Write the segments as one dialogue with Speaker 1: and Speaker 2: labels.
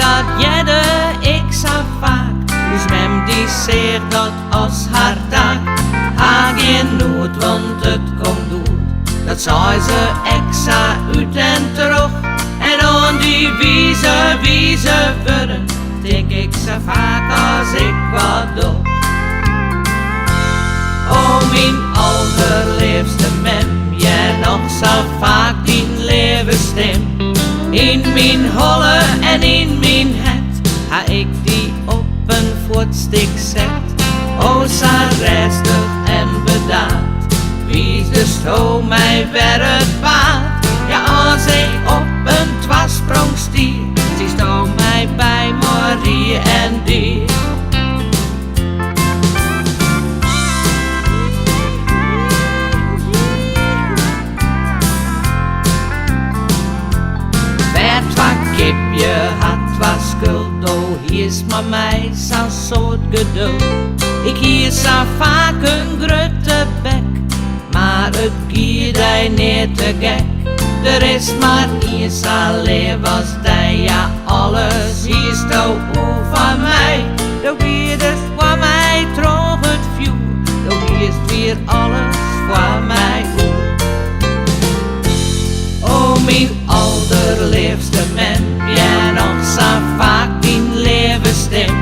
Speaker 1: dat jedde ik zo vaak. Dus mem die zegt dat als haar taak haar geen nood, want het komt goed. Dat zei ze extra uit en terug. En aan die wieze worden, denk ik zo vaak als ik wat doe. O mijn allerliefste mem, jij nog zo vaak die levensstem. In mijn holle en in mijn het, ha ik die op een voetstuk zet. O zo rustig en bedaard, wie de sto mij werkt baat. Ja, als ik op een twasprong stier, zie sto mij bij Marie en die. Kipje had was schuld, oh hier is maar mij zo'n soort geduld. Ik hier zo vaak een grote bek, maar het giet hij niet te gek. Er is maar iets alleen was die, ja alles hier is toch van mij. Doch hier is voor mij droog het vuur, doch hier is weer alles voor mij goed. O mijn allerliefste mem, jij nog zo vaak die levensstem.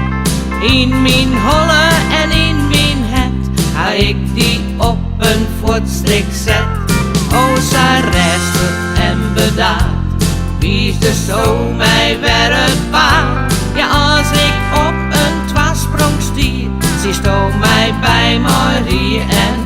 Speaker 1: In mijn holle en in mijn het, ha ik die op een voetstuk zet. O zo rustig en bedaard, wie is de zo mij werkt baat. Ja, als ik op een twasprong stier, zie sto mij bij Marie en